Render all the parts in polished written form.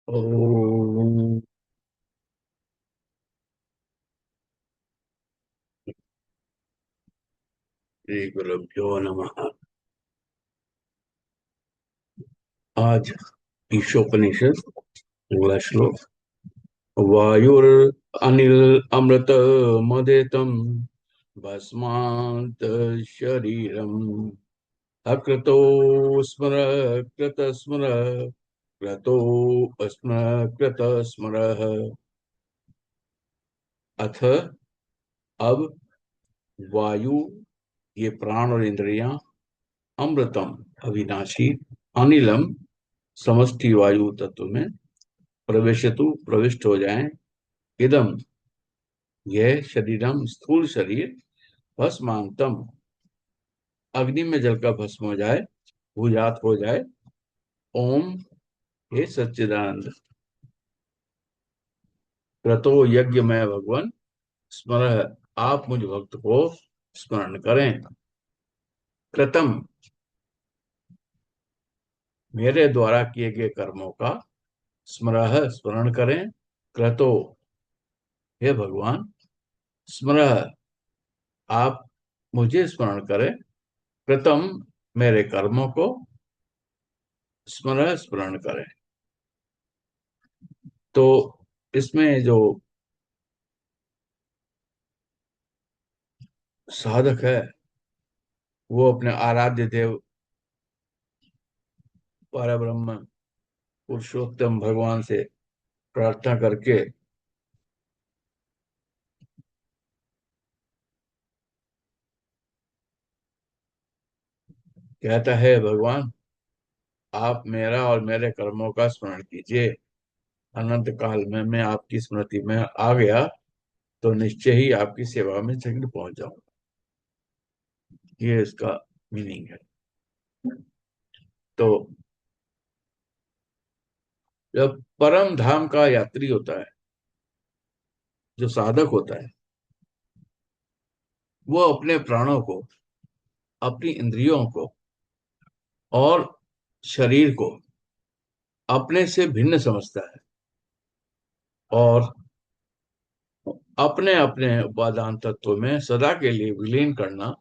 ओम श्री गुरुभ्यो नमः। आज ईशोपनिषद अगला श्लोक। वायुर अनिल अमृत मदेतम भस्मांत शरीरम अकृतो स्मर कृत स्मर क्रतो स्मर कृत स्मर। अथ अब वायु, ये प्राण और इंद्रियां, अमृतम अविनाशी, अनिलम समष्टि वायु तत्व में, प्रवेशतु प्रविष्ट हो जाएं, इदम यह शरीरम स्थूल शरीर, भस्मांतम अग्नि में जलकर भस्म हो जाए, भूजात हो जाए। ओम हे सच्चिदानंद, क्रतो यज्ञ में भगवान स्मर, आप मुझ भक्त को स्मरण करें। कृतम मेरे द्वारा किए गए कर्मों का, स्मर स्मरण करें। क्रतो हे भगवान, स्मर आप मुझे स्मरण करें। कृतम मेरे कर्मों को स्मरण स्मरण करें। तो इसमें जो साधक है वो अपने आराध्य देव परब्रह्म पुरुषोत्तम भगवान से प्रार्थना करके कहता है, भगवान आप मेरा और मेरे कर्मों का स्मरण कीजिए। अनंत काल में मैं आपकी स्मृति में आ गया तो निश्चय ही आपकी सेवा में शीघ्र पहुंच जाऊंगा। ये इसका मीनिंग है। तो जब परम धाम का यात्री होता है, जो साधक होता है, वो अपने प्राणों को, अपनी इंद्रियों को और शरीर को अपने से भिन्न समझता है और अपने अपने उपादान तत्व में सदा के लिए विलीन करना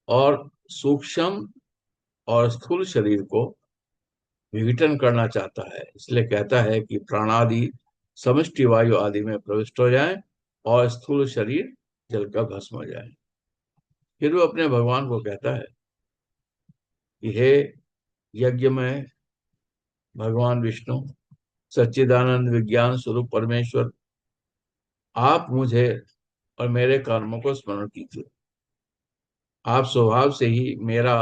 और सूक्ष्म और स्थूल शरीर को विघटन करना चाहता है। इसलिए कहता है कि प्राणादि समष्टि वायु आदि में प्रविष्ट हो जाए और स्थूल शरीर जलकर भस्म हो जाए। फिर वो अपने भगवान को कहता है कि हे यज्ञ में भगवान विष्णु, सच्चिदानंद विज्ञान स्वरूप परमेश्वर, आप मुझे और मेरे कर्मों को स्मरण कीजिए। आप स्वभाव से ही मेरा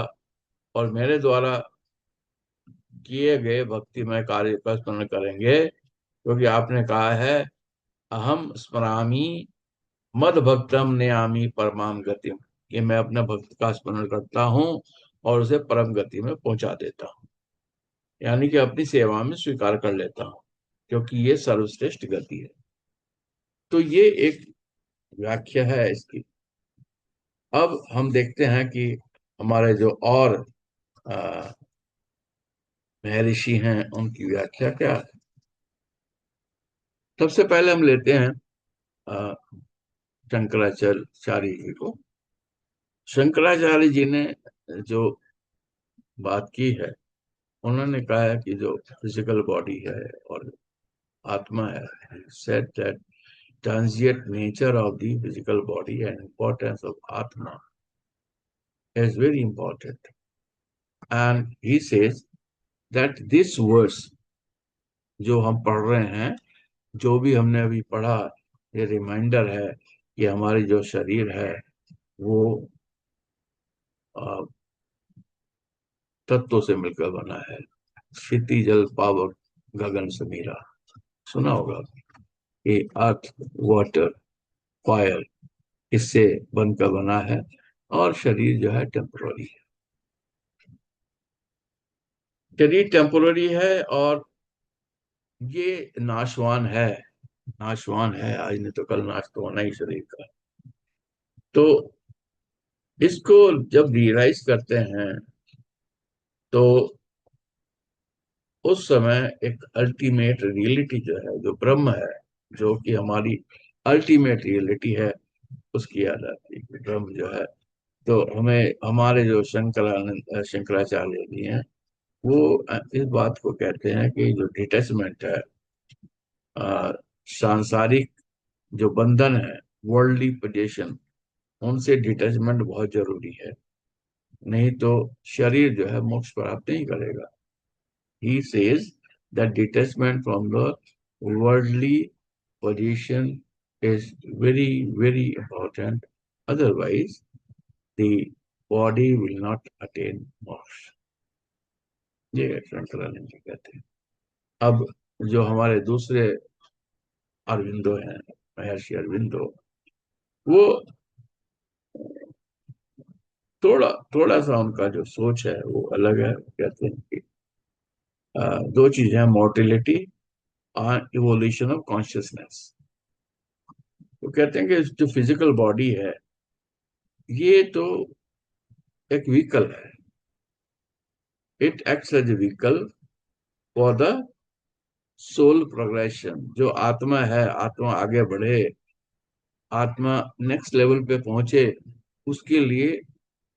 और मेरे द्वारा किए गए भक्तिमय कार्य का स्मरण करेंगे, क्योंकि आपने कहा है, अहम स्मरामि मद भक्तम नयामि परमाम गतिम, कि मैं अपने भक्त का स्मरण करता हूँ और उसे परम गति में पहुंचा देता हूँ, यानी कि अपनी सेवा में स्वीकार कर लेता हूँ, क्योंकि ये सर्वश्रेष्ठ गति है। तो ये एक व्याख्या है इसकी। अब हम देखते हैं कि हमारे जो और अ, महर्षि हैं उनकी व्याख्या क्या है। सबसे पहले हम लेते हैं अ, शंकराचार्य जी को। शंकराचार्य जी ने जो बात की है, उन्होंने कहा है कि जो फिजिकल बॉडी है और आत्मा है, said that transient nature of the physical body and importance of atma is very important. And he says that this verse जो हम पढ़ रहे हैं, जो भी हमने अभी पढ़ा, ये रिमाइंडर है कि हमारी जो शरीर है वो तत्वों से मिलकर बना है। क्षिति जल पावक गगन समीरा, सुना होगा कि अर्थ, वाटर, फायर, इससे बनकर बना है और शरीर जो है टेम्पोररी है। शरीर टेम्पोररी है और ये नाशवान है। नाशवान है, आज नहीं तो कल नाश तो होना ही शरीर का। तो इसको जब रियलाइज करते हैं तो उस समय एक अल्टीमेट रियलिटी जो है, जो ब्रह्म है, जो कि हमारी अल्टीमेट रियलिटी है, उसकी याद आती है ब्रह्म जो है। तो हमें हमारे जो शंकराचार्य जी हैं, वो इस बात को कहते हैं कि जो डिटैचमेंट है, अ, सांसारिक जो बंधन है, वर्ल्डली पोजीशन, उनसे डिटैचमेंट बहुत जरूरी है। नहीं तो शरीर जो है मोक्ष प्राप्त नहीं करेगा। He says that detachment from the worldly position is very, very important. Otherwise, the body will not attain moksha. ये शंकराचार्य जी कहते हैं। अब जो हमारे दूसरे अरविंदो हैं, महर्षि अरविंदो, वो थोड़ा थोड़ा सा उनका जो सोच है वो अलग है। कहते हैं कि दो चीजें हैं, मोर्टिलिटी और इवोल्यूशन ऑफ कॉन्शियसनेस। वो कहते हैं कि जो फिजिकल बॉडी है, ये तो एक व्हीकल है। It acts as a vehicle for the soul progression. जो आत्मा है, आत्मा आगे बढ़े, आत्मा नेक्स्ट लेवल पे पहुंचे, उसके लिए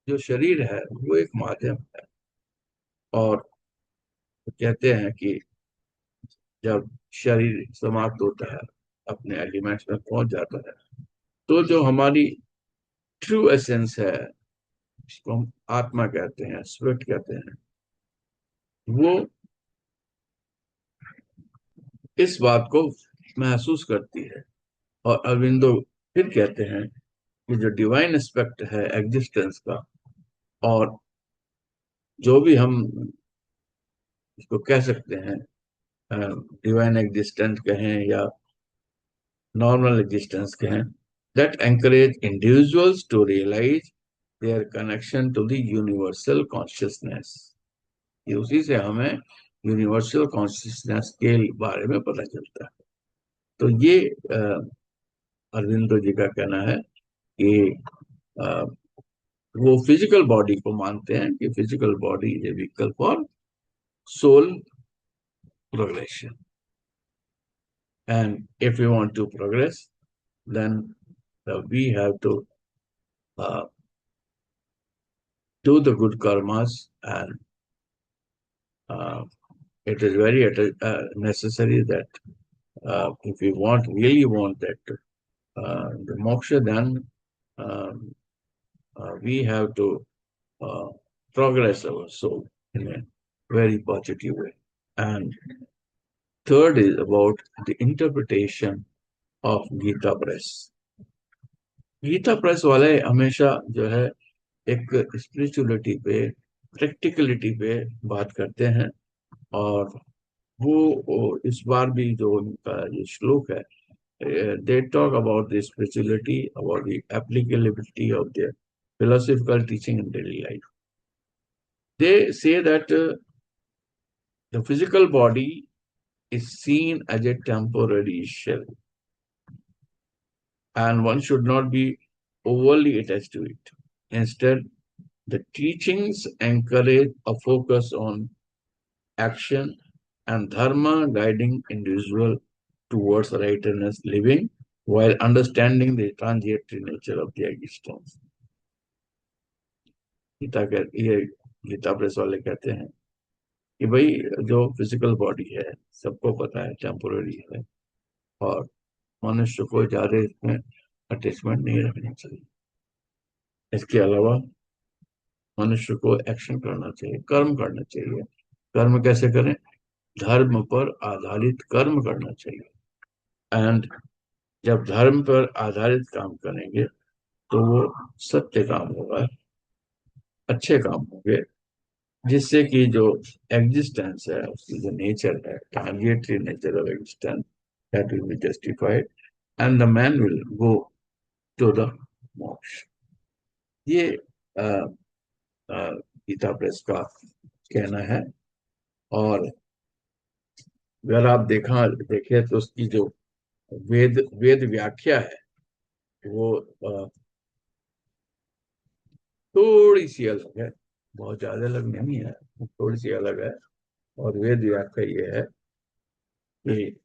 जो शरीर है वो एक माध्यम है। और कहते हैं कि जब शरीर समाप्त होता है, अपने एलिमेंट्स में पहुंच जाता है, तो जो हमारी ट्रू एसेंस है, जिसको हम आत्मा कहते हैं, स्पिरिट कहते हैं, वो इस बात को महसूस करती है। और अरविंदो फिर कहते हैं कि जो डिवाइन एस्पेक्ट है एग्जिस्टेंस का, और जो भी हम इसको कह सकते हैं, डिवाइन एग्जिस्टेंस कहें या नॉर्मल एग्जिस्टेंस कहें, that encourage individuals to realize their connection to the universal consciousness. ये उसी से हमें यूनिवर्सल कॉन्शियसनेस के बारे में पता चलता है। तो ये अरविंदो जी का कहना है कि अ, वो फिजिकल बॉडी को मानते हैं कि physical body is a vehicle for soul progression, and if you want to progress, then we have to uh, do the good karmas, and it is very necessary that if we really want that the moksha, then um, we have to uh, progress our soul in a very positive way. And third is about the interpretation of Gita Press. Gita Press वाले हमेशा जो है एक spirituality पे, practicality पे बात करते हैं। और वो इस बार भी जो उनका ये श्लोक है, they talk about the spirituality, about the applicability of their philosophical teaching in daily life. They say that the physical body is seen as a temporary shell, and one should not be overly attached to it. Instead, the teachings encourage a focus on action and dharma, guiding individual towards righteousness living while understanding the transitory nature of the existence. ये Gita Press वाले कहते हैं कि भाई, जो physical body है, सबको पता है टेम्पोररी है, और मनुष्य को ज्यादा इसमें अटैचमेंट नहीं रखना चाहिए। इसके अलावा मनुष्य को एक्शन करना चाहिए, कर्म करना चाहिए। कर्म कैसे करें? धर्म पर आधारित कर्म करना चाहिए। एंड जब धर्म पर आधारित काम करेंगे तो वो सत्य काम होगा, अच्छे काम होंगे, जिससे कि जो एग्जिस्टेंस है, उसकी जो नेचर है, transitory nature of existence, that will be justified and the man will go to the moksha. ये अ, गीता प्रेस का कहना है। और अगर आप देखें तो उसकी जो वेद वेद व्याख्या है, वो थोड़ी सी अलग है, बहुत ज्यादा अलग नहीं है, थोड़ी सी अलग है। और वेद व्याख्या ये है कि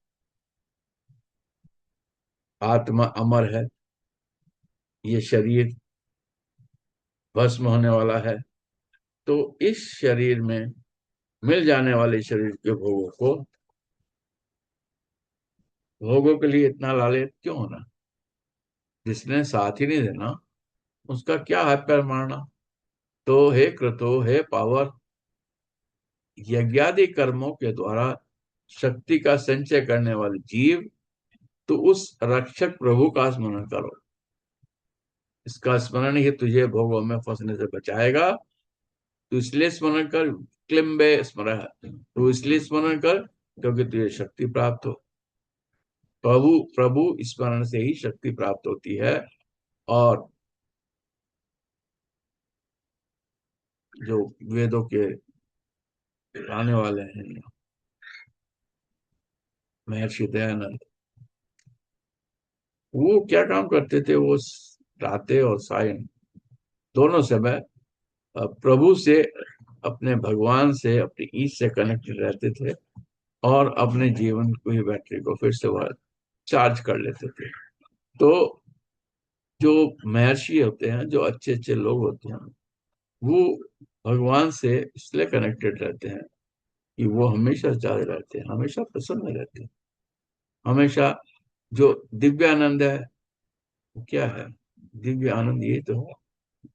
आत्मा अमर है, ये शरीर भस्म होने वाला है। तो इस शरीर में मिल जाने वाले शरीर के भोगों के लिए इतना लालच क्यों होना? जिसने साथ ही नहीं देना, उसका क्या हाथ पैर मारना? तो हे क्रतो, हे पावर, यज्ञादि कर्मों के द्वारा शक्ति का संचय करने वाले जीव, तो उस रक्षक प्रभु का स्मरण करो। इसका स्मरण ही तुझे भोगों में फंसने से बचाएगा। तू इसलिए स्मरण कर, क्लिम्बे स्मरण, तू इसलिए स्मरण कर क्योंकि तुझे शक्ति प्राप्त हो। प्रभु प्रभु स्मरण से ही शक्ति प्राप्त होती है। और जो वेदों के आने वाले हैं महर्षि दयानंद, वो क्या काम करते थे? वो रातें और सायं दोनों समय प्रभु से, अपने भगवान से, अपनी ईश से कनेक्टेड रहते थे और अपने जीवन की बैटरी को फिर से वह चार्ज कर लेते थे। तो जो महर्षि होते हैं, जो अच्छे अच्छे लोग होते हैं, वो भगवान से इसलिए कनेक्टेड रहते हैं कि वो हमेशा चार्ज रहते हैं, हमेशा प्रसन्न रहते हैं, हमेशा। जो दिव्य आनंद है वो क्या है? दिव्य आनंद ये तो है,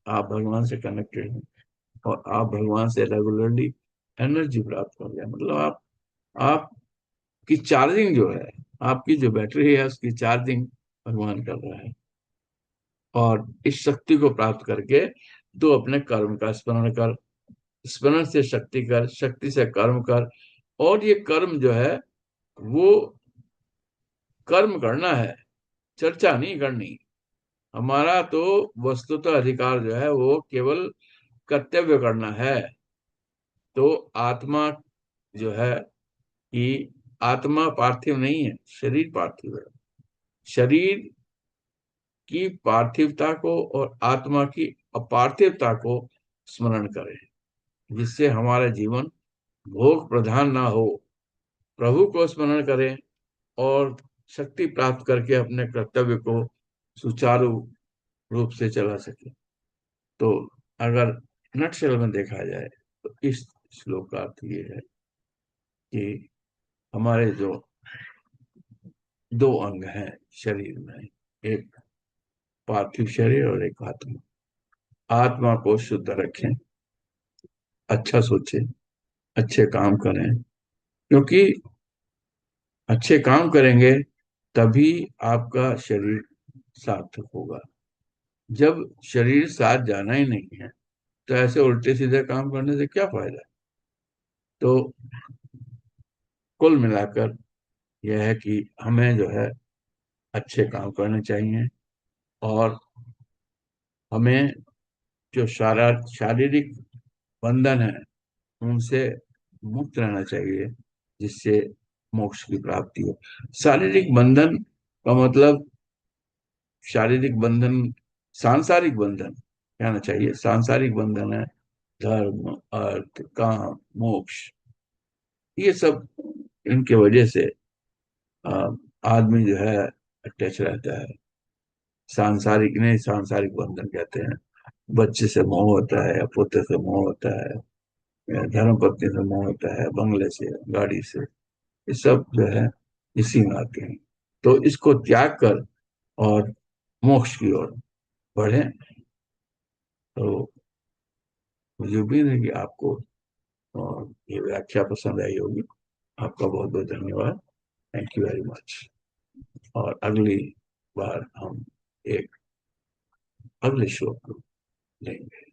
आप भगवान से कनेक्टेड हैं और आप भगवान से रेगुलरली एनर्जी प्राप्त कर रहे हैं। मतलब आपकी चार्जिंग जो है, आपकी जो बैटरी है उसकी चार्जिंग भगवान कर रहा है। और इस शक्ति को प्राप्त करके तू अपने कर्म का स्मरण कर, स्मरण से शक्ति कर, शक्ति से कर्म कर। और ये कर्म जो है वो कर्म करना है, चर्चा नहीं करनी। हमारा तो वस्तुतः अधिकार जो है वो केवल कर्तव्य करना है। तो आत्मा जो है कि आत्मा पार्थिव नहीं है, शरीर पार्थिव है। शरीर की पार्थिवता को और आत्मा की अपार्थिवता को स्मरण करें, जिससे हमारा जीवन भोग प्रधान ना हो। प्रभु को स्मरण करें और शक्ति प्राप्त करके अपने कर्तव्य को सुचारू रूप से चला सके। तो अगर नटशेल में देखा जाए तो इस श्लोक का अर्थ ये है कि हमारे जो दो अंग हैं शरीर में, एक पार्थिव शरीर और एक आत्मा, आत्मा को शुद्ध रखें, अच्छा सोचें, अच्छे काम करें। क्योंकि अच्छे काम करेंगे तभी आपका शरीर सार्थक होगा। जब शरीर साथ जाना ही नहीं है तो ऐसे उल्टे सीधे काम करने से क्या फायदा है? तो कुल मिलाकर यह है कि हमें जो है अच्छे काम करने चाहिए और हमें जो शारीरिक बंधन है उनसे मुक्त रहना चाहिए, जिससे मोक्ष की प्राप्ति हो। शारीरिक बंधन का मतलब, शारीरिक बंधन, सांसारिक बंधन कहना चाहिए। सांसारिक बंधन है धर्म, अर्थ, काम, मोक्ष, ये सब। इनके वजह से अ, आदमी जो है अटैच रहता है। सांसारिक नहीं, सांसारिक बंधन कहते हैं। बच्चे से मोह होता है, पुत्र से मोह होता है, या धर्म पत्नी से मोह होता है, बंगले से, गाड़ी से, ये सब जो है इसी में आते हैं। तो इसको त्याग कर और मोक्ष की ओर बढ़े। तो मुझे उम्मीद है कि आपको ये व्याख्या पसंद आई होगी। आपका बहुत बहुत धन्यवाद। Thank you very much. और अगली बार हम एक अगले शो को लेंगे।